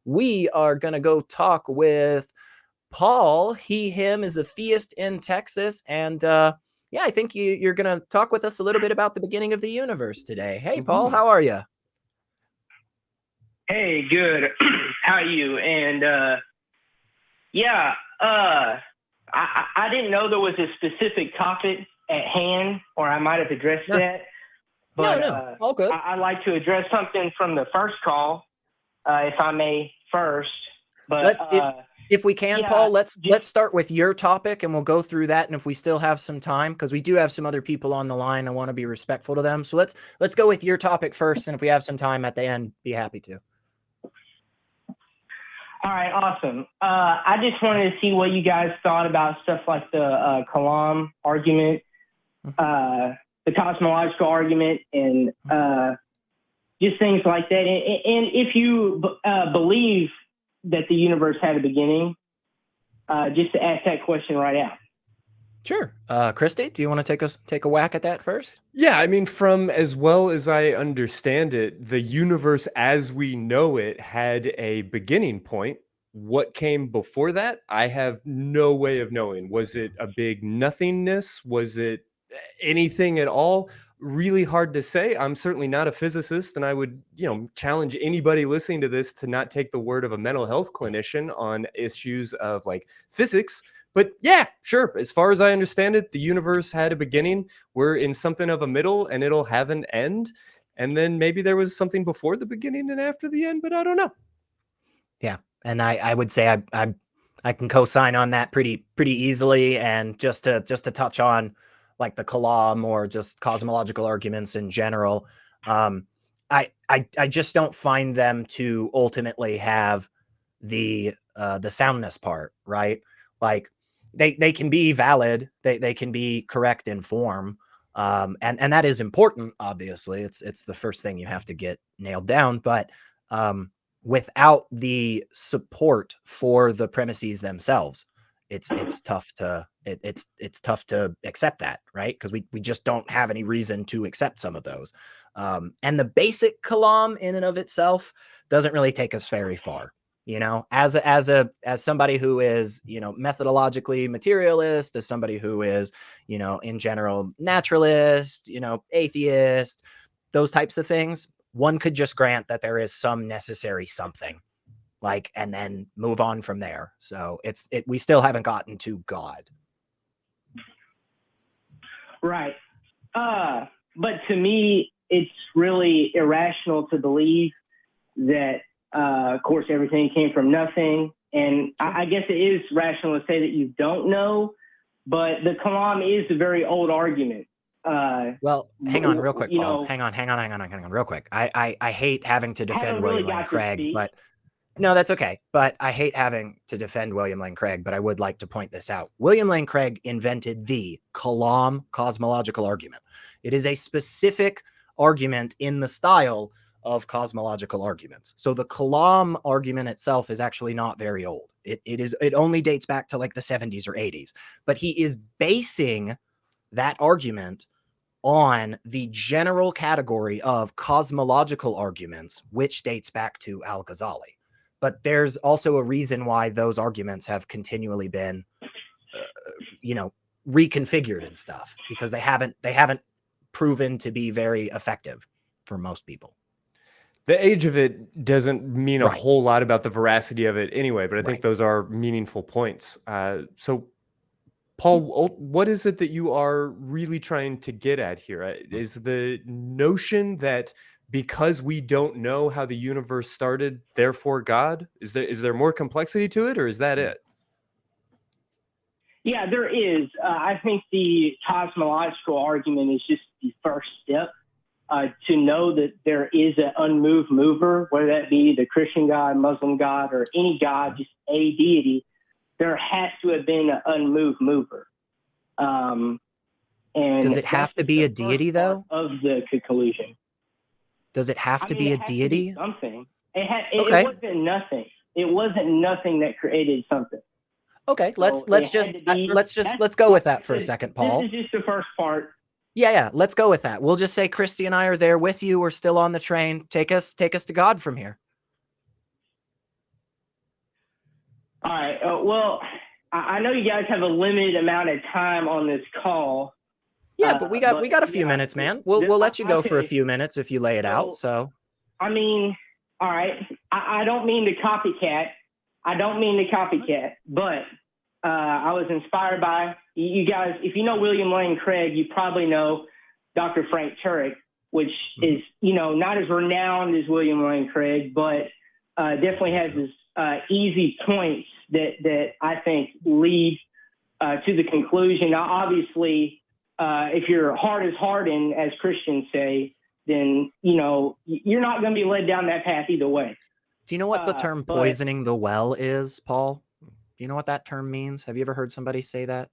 we are going to go talk with Paul. He, him is a theist in Texas. And yeah, I think you're going to talk with us a little bit about the beginning of the universe today. Hey, Paul, how are you? Hey, good. How are you? And yeah, I didn't know there was a specific topic at hand, or I might have addressed that. But no, all good. I'd like to address something from the first call, if I may first. But if we can, yeah, Paul, let's start with your topic and we'll go through that. And if we still have some time, because we do have some other people on the line, I want to be respectful to them. So let's go with your topic first. And if we have some time at the end, be happy to. All right, awesome. I just wanted to see what you guys thought about stuff like the Kalam argument, the cosmological argument, and just things like that. And if you believe that the universe had a beginning, just to ask that question right out. Sure. Christy, do you want to take a whack at that first? Yeah, I mean, from as well as I understand it, the universe as we know it had a beginning point. What came before that, I have no way of knowing. Was it a big nothingness? Was it anything at all? Really hard to say. I'm certainly not a physicist, and I would, challenge anybody listening to this to not take the word of a mental health clinician on issues of like physics. But yeah, sure. As far as I understand it, the universe had a beginning. We're in something of a middle, and it'll have an end. And then maybe there was something before the beginning and after the end, but I don't know. Yeah, and I would say I can co-sign on that pretty easily. And just to touch on like the Kalam or just cosmological arguments in general, I just don't find them to ultimately have the soundness part, right? Like they can be valid, they can be correct in form, and that is important. Obviously, it's the first thing you have to get nailed down. But without the support for the premises themselves, it's tough to it's tough to accept that, right? Because we just don't have any reason to accept some of those. And the basic Kalam in and of itself doesn't really take us very far. As somebody who is, methodologically materialist, as somebody who is, in general naturalist, atheist, those types of things, one could just grant that there is some necessary something, and then move on from there. So we still haven't gotten to God. Right. But to me, it's really irrational to believe that, of course, everything came from nothing. And I guess it is rational to say that you don't know, but the Kalam is a very old argument. Well, hang on real quick, Paul. Hang on real quick. I hate having to defend William Lane Craig, but no, that's okay. But I hate having to defend William Lane Craig, but I would like to point this out. William Lane Craig invented the Kalam Cosmological Argument. It is a specific argument in the style of cosmological arguments. So the Kalam argument itself is actually not very old. It only dates back to like the 70s or 80s, but he is basing that argument on the general category of cosmological arguments, which dates back to Al-Ghazali. But there's also a reason why those arguments have continually been, reconfigured and stuff, because they haven't proven to be very effective for most people. The age of it doesn't mean a whole lot about the veracity of it anyway, but I think those are meaningful points. So, Paul, what is it that you are really trying to get at here? Is the notion that because we don't know how the universe started, therefore God? Is there more complexity to it, or is that it? Yeah, there is. I think the cosmological argument is just the first step to know that there is an unmoved mover, whether that be the Christian God, Muslim God, or any God, just a deity. There has to have been an unmoved mover. And does it have to be a deity, though? Of the conclusion. Does it have to be a deity? Something. It wasn't nothing. It wasn't nothing that created something. Okay, let's go with that for a second, Paul. This is just the first part. Yeah, let's go with that. We'll just say Christy and I are there with you. We're still on the train. Take us to God from here. All right. Well, I know you guys have a limited amount of time on this call. Yeah, but we got a few minutes, man. We'll let you go for a few minutes if you lay it out. So I mean, all right. I don't mean to copycat. But I was inspired by you guys. If you know William Lane Craig, you probably know Dr. Frank Turek, which is, not as renowned as William Lane Craig, but definitely has his easy points that I think lead to the conclusion. Now, obviously, if your heart is hardened, as Christians say, then, you're not going to be led down that path either way. Do you know what the term poisoning the well is, Paul? Do you know what that term means? Have you ever heard somebody say that?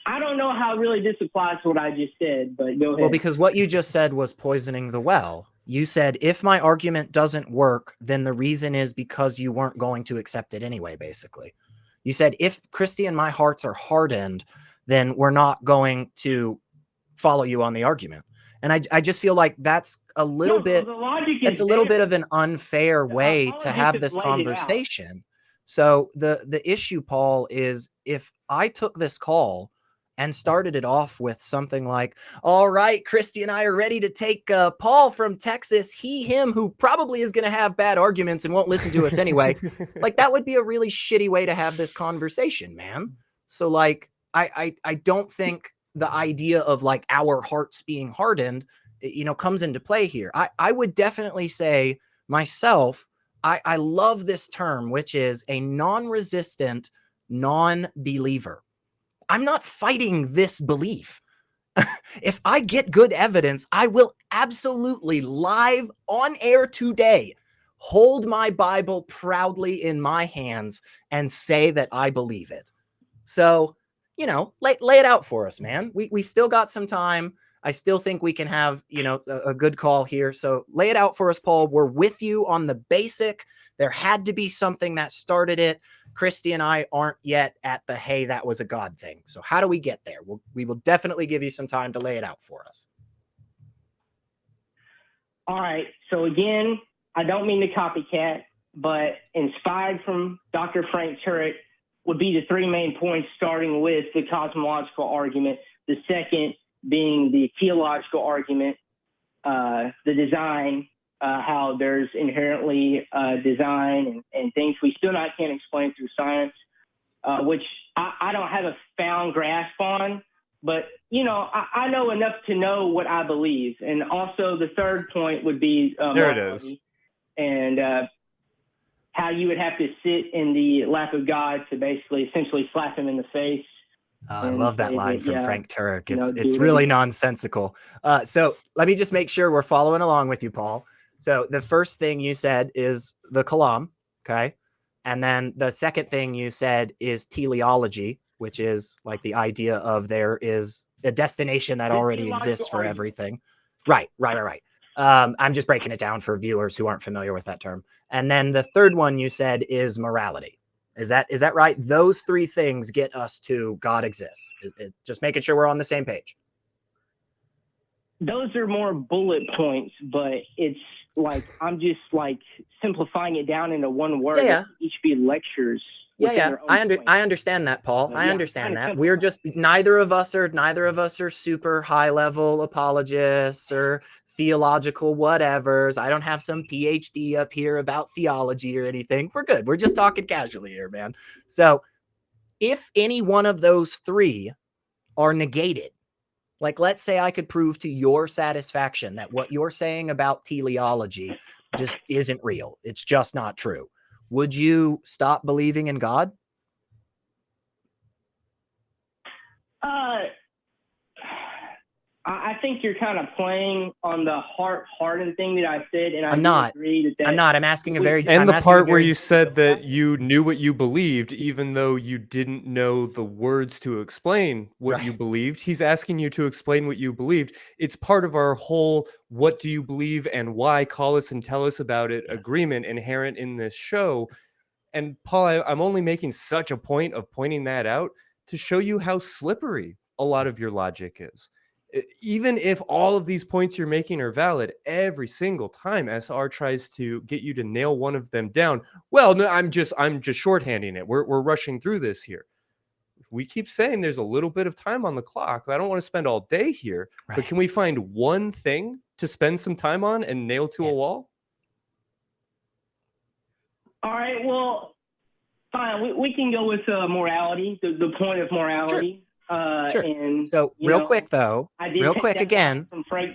I don't know how really this applies to what I just said, but go ahead. Well, because what you just said was poisoning the well. You said, if my argument doesn't work, then the reason is because you weren't going to accept it anyway, basically. You said, if Christy and my hearts are hardened, then we're not going to follow you on the argument. And I just feel like that's a little bit, it's a little bit of an unfair way to have this conversation. So the issue, Paul, is if I took this call and started it off with something like, all right, Christy and I are ready to take Paul from Texas, him, who probably is going to have bad arguments and won't listen to us anyway. Like, that would be a really shitty way to have this conversation, man. So like, I don't think the idea of like our hearts being hardened, comes into play here. I would definitely say myself, I love this term, which is a non-resistant non-believer. I'm not fighting this belief. If I get good evidence, I will absolutely live on air today hold my Bible proudly in my hands and say that I believe it. So, lay it out for us, man. We still got some time. I still think we can have, a good call here. So lay it out for us, Paul. We're with you on the basic. There had to be something that started it. Christy and I aren't yet at the, hey, that was a God thing. So how do we get there? We will definitely give you some time to lay it out for us. All right. So again, I don't mean to copycat, but inspired from Dr. Frank Turek would be the three main points, starting with the cosmological argument, the second being the theological argument, the design, how there's inherently design and things we still can't explain through science, which I don't have a found grasp on, but, I know enough to know what I believe. And also the third point would be there it is. And how you would have to sit in the lap of God to essentially slap him in the face. I love that line from Frank Turek. It's really nonsensical. So let me just make sure we're following along with you, Paul. So the first thing you said is the Kalam, okay? And then the second thing you said is teleology, which is like the idea of there is a destination that already exists for everything. Right. I'm just breaking it down for viewers who aren't familiar with that term. And then the third one you said is morality. Is that right? Those three things get us to God exists. Just making sure we're on the same page. Those are more bullet points, but it's like I'm just like simplifying it down into one word. Yeah. Each be lectures. Yeah. I understand that, Paul. I understand that. We're just neither of us are super high level apologists or theological whatevers. I don't have some PhD up here about theology or anything. We're good. We're just talking casually here, man. So if any one of those three are negated, like let's say I could prove to your satisfaction that what you're saying about teleology just isn't real. It's just not true. Would you stop believing in God? I think you're kind of playing on the heart-hardened thing that I said, and I'm not. Agree that I'm not. I'm asking a very... And the part where you said that you knew what you believed, even though you didn't know the words to explain what you believed. He's asking you to explain what you believed. It's part of our whole what do you believe and why, call us and tell us about it agreement inherent in this show. And Paul, I'm only making such a point of pointing that out to show you how slippery a lot of your logic is. Even if all of these points you're making are valid, every single time SR tries to get you to nail one of them down, well, no, I'm just shorthanding it. We're rushing through this here. We keep saying there's a little bit of time on the clock. I don't want to spend all day here, Right. but can we find one thing to spend some time on and nail to a wall? All right, well, fine. We can go with morality, the point of morality. Sure. And so quick though, real quick again,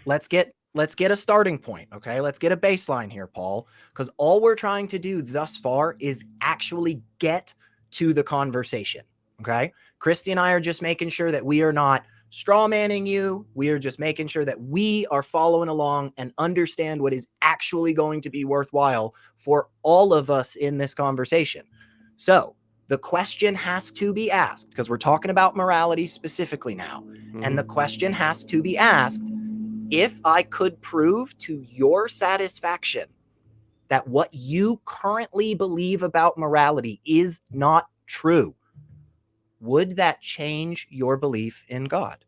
let's get a starting point, okay? Let's get a baseline here, Paul, because all we're trying to do thus far is actually get to the conversation, okay? Christy and I are just making sure that we are not straw manning you. We are just making sure that we are following along and understand what is actually going to be worthwhile for all of us in this conversation. So the question has to be asked, because we're talking about morality specifically now. And the question has to be asked, if I could prove to your satisfaction that what you currently believe about morality is not true, would that change your belief in God?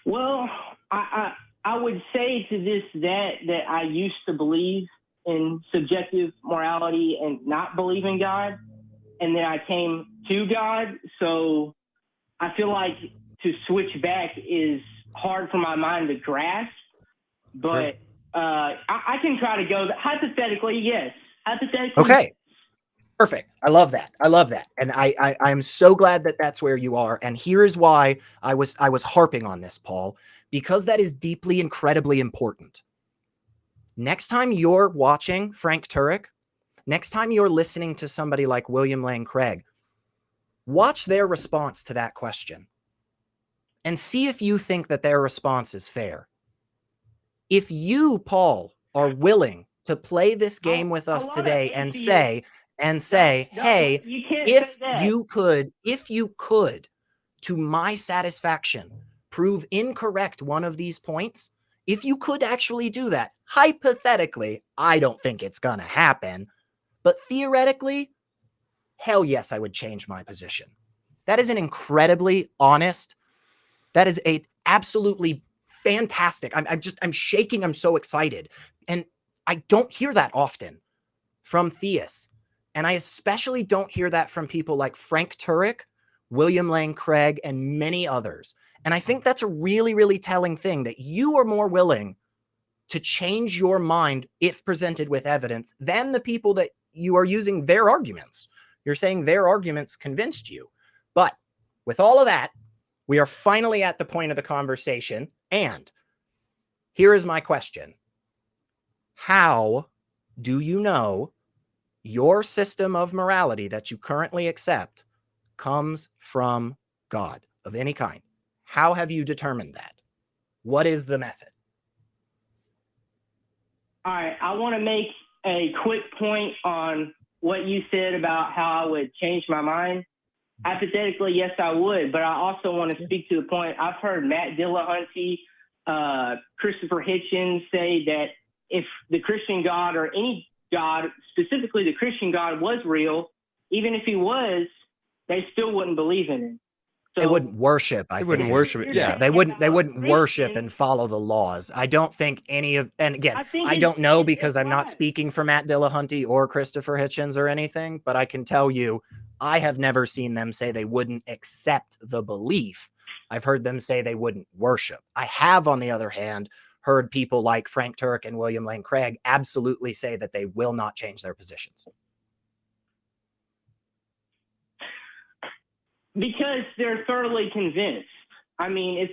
Well, I would say to this that I used to believe in subjective morality and not believe in God, and then I came to God. So I feel like to switch back is hard for my mind to grasp, but I can try to go. Hypothetically, yes. Hypothetically, okay. Perfect. I love that. And I'm so glad that that's where you are. And here is why I was harping on this, Paul, because that is deeply, incredibly important. Next time you're watching Frank Turek, next time you're listening to somebody like William Lane Craig, watch their response to that question and see if you think that their response is fair. If you, Paul, are willing to play this game with us today and say, hey, if you could, to my satisfaction, prove incorrect one of these points, if you could actually do that, hypothetically, I don't think it's going to happen, but theoretically, hell yes, I would change my position. That is an incredibly honest, that is a absolutely fantastic. I'm shaking. I'm so excited. And I don't hear that often from theists. And I especially don't hear that from people like Frank Turek, William Lane Craig, and many others. And I think that's a really, really telling thing, that you are more willing to change your mind if presented with evidence than the people that you are using their arguments. You're saying their arguments convinced you. But with all of that, we are finally at the point of the conversation. And here is my question. How do you know your system of morality that you currently accept comes from God of any kind? How have you determined that? What is the method? All right, I want to make a quick point on what you said about how I would change my mind. Hypothetically, yes, I would, but I also want to speak to the point. I've heard Matt Dillahunty, Christopher Hitchens say that if the Christian God, or any God, specifically the Christian God, was real, even if he was, they still wouldn't believe in him. So they wouldn't worship. They wouldn't worship it. Yeah, they wouldn't worship and follow the laws. I don't think any of, and again, I don't know because I'm not speaking for Matt Dillahunty or Christopher Hitchens or anything, but I can tell you, I have never seen them say they wouldn't accept the belief. I've heard them say they wouldn't worship. I have, on the other hand, heard people like Frank Turek and William Lane Craig absolutely say that they will not change their positions. Because they're thoroughly convinced. I mean,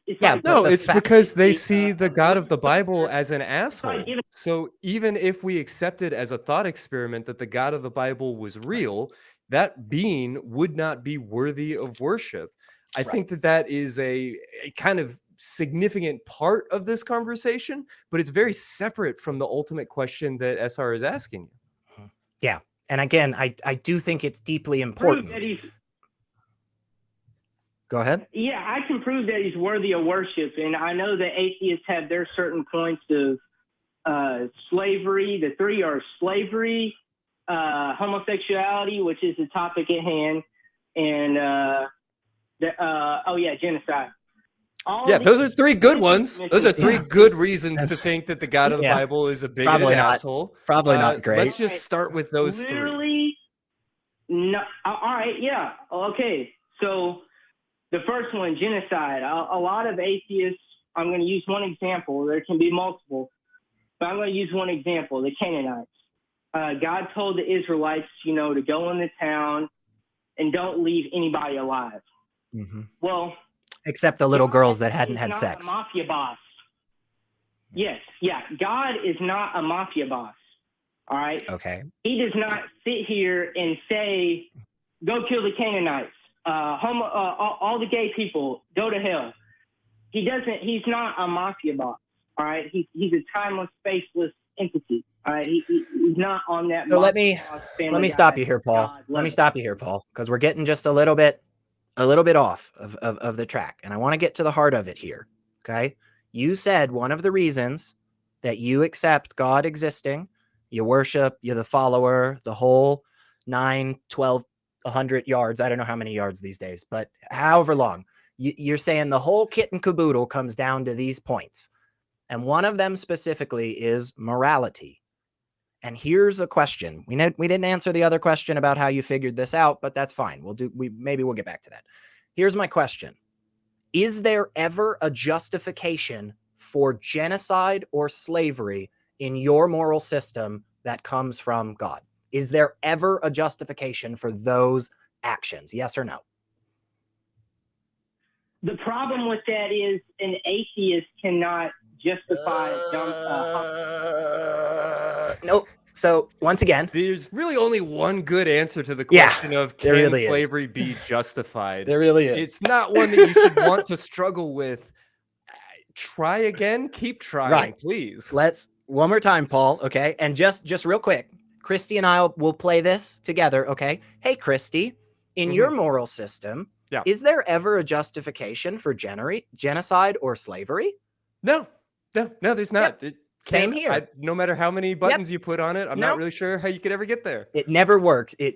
it's because they see the God of the Bible as an asshole. So even if we accepted as a thought experiment that the God of the Bible was real, that being would not be worthy of worship. I think that is a kind of significant part of this conversation, but it's very separate from the ultimate question that SR is asking you. Yeah. And again, I do think it's deeply important. Go ahead. Yeah, I can prove that he's worthy of worship. And I know that atheists have their certain points of slavery. The three are slavery, homosexuality, which is the topic at hand, and Genocide. Those are three good ones. Those are three good reasons to think that the God of the Bible is a bigoted asshole. Probably not great. Let's just start with those three. No. All right. Yeah. Okay. So the first one, genocide. A lot of atheists. I'm going to use one example. There can be multiple, but I'm going to use one example. The Canaanites. God told the Israelites, to go in the town and don't leave anybody alive. Mm-hmm. Well, except the little girls that hadn't had sex. A mafia boss. Yes, yeah. God is not a mafia boss. All right. Okay. He does not sit here and say, "Go kill the Canaanites, all the gay people, go to hell." He doesn't. He's not a mafia boss. All right. He's a timeless, spaceless entity. All right. He's not on that. So let me stop you here, Paul. Let me stop you here, Paul, because we're getting just a little bit off of the track, and I want to get to the heart of it here. Okay. You said one of the reasons that you accept God existing, you worship, you're the follower, the whole 9, 12, 100 yards. I don't know how many yards these days, but however long, you're saying the whole kit and caboodle comes down to these points. And one of them specifically is morality. And here's a question. We didn't answer the other question about how you figured this out, but that's fine. Maybe we'll get back to that. Here's my question. Is there ever a justification for genocide or slavery in your moral system that comes from God? Is there ever a justification for those actions? Yes or no? The problem with that is an atheist cannot justify nope. So once again, there's really only one good answer to the question of can slavery be justified? There really is. It's not one that you should want to struggle with. Try again. Keep trying, please. Let's one more time, Paul. Okay, and just real quick, Christy and I will play this together. Okay. Hey, Christy, in your moral system, is there ever a justification for genocide or slavery? No, there's not. Yep. Same here. No matter how many buttons you put on it, I'm not really sure how you could ever get there. It never works. It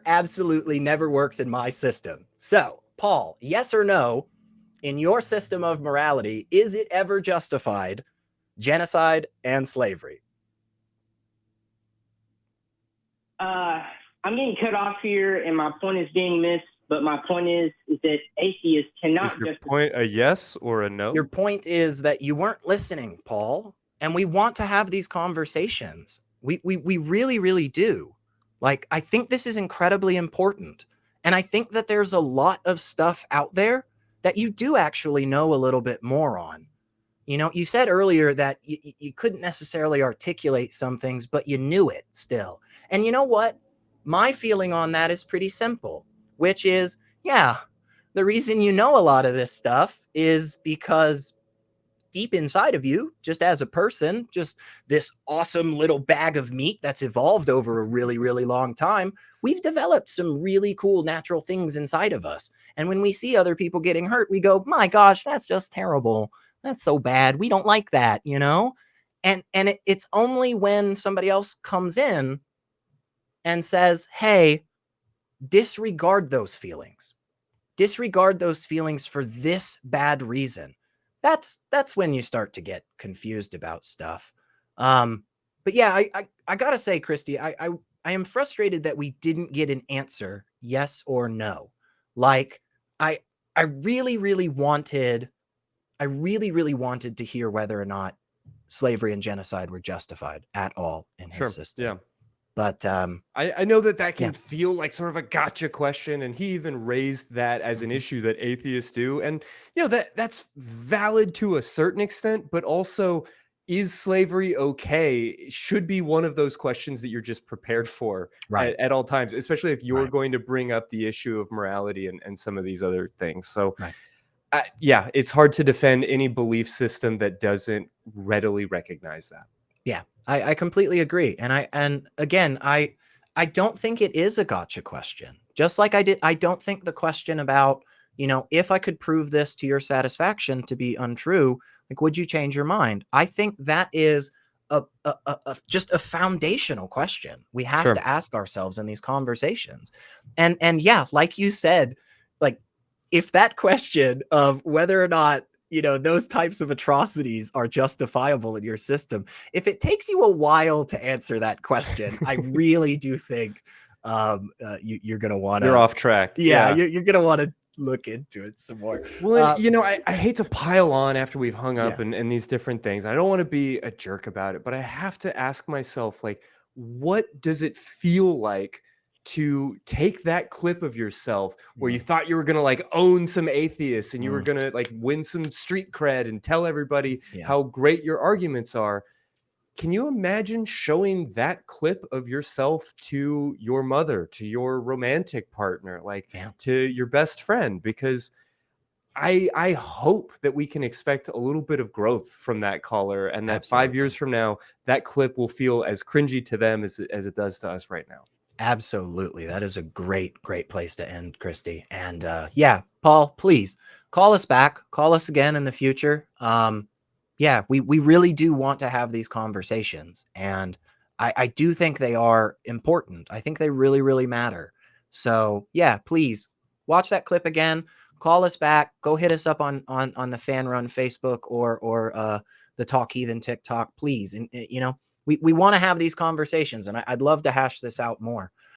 absolutely never works in my system. So, Paul, yes or no, in your system of morality, is it ever justified genocide and slavery? I'm getting cut off here, and my point is being missed. But my point is that atheists cannot. Is your point a yes or a no? Your point is that you weren't listening, Paul, and we want to have these conversations. We really, really do. Like, I think this is incredibly important. And I think that there's a lot of stuff out there that you do actually know a little bit more on. You said earlier that you couldn't necessarily articulate some things, but you knew it still. And you know what? My feeling on that is pretty simple, which is, the reason you know a lot of this stuff is because deep inside of you, just as a person, just this awesome little bag of meat that's evolved over a really, really long time, we've developed some really cool natural things inside of us. And when we see other people getting hurt, we go, my gosh, that's just terrible. That's so bad. We don't like that, And it's only when somebody else comes in and says, hey, disregard those feelings. Disregard those feelings for this bad reason. That's when you start to get confused about stuff. But yeah, I gotta say, Christy, I am frustrated that we didn't get an answer, yes or no. Like, I really, really wanted to hear whether or not slavery and genocide were justified at all in his system. Yeah. But I know that can feel like sort of a gotcha question, and he even raised that as an issue that atheists do, and that's valid to a certain extent, but also, is slavery okay? It should be one of those questions that you're just prepared for at all times, especially if you're going to bring up the issue of morality and some of these other things. So, it's hard to defend any belief system that doesn't readily recognize that. Yeah, I completely agree. And again, I don't think it is a gotcha question. Just like I don't think the question about, if I could prove this to your satisfaction to be untrue, like, would you change your mind? I think that is just a foundational question we have to ask ourselves in these conversations. And yeah, like you said, like, if that question of whether or not, you know, those types of atrocities are justifiable in your system, if it takes you a while to answer that question, I really do think you're going to want to, You're off track. yeah, you're going to want to look into it some more. Well, and, you know, I hate to pile on after we've hung up Yeah. and these different things. I don't want to be a jerk about it, but I have to ask myself, like, what does it feel like to take that clip of yourself where you thought you were going to like own some atheists and you were going to like win some street cred and tell everybody how great your arguments are? Can you imagine showing that clip of yourself to your mother, to your romantic partner, like to your best friend? Because I hope that we can expect a little bit of growth from that caller, and that 5 years from now, that clip will feel as cringy to them as it does to us right now. Absolutely. That is a great place to end, Christy. And yeah, Paul, please call us back. Call us again in the future. Yeah, we really do want to have these conversations. And I do think they are important. I think they really, really matter. So yeah, please watch that clip again. Call us back. Go hit us up on the Fan Run Facebook or the Talk Heathen TikTok, please. And you know, we want to have these conversations, and I'd love to hash this out more.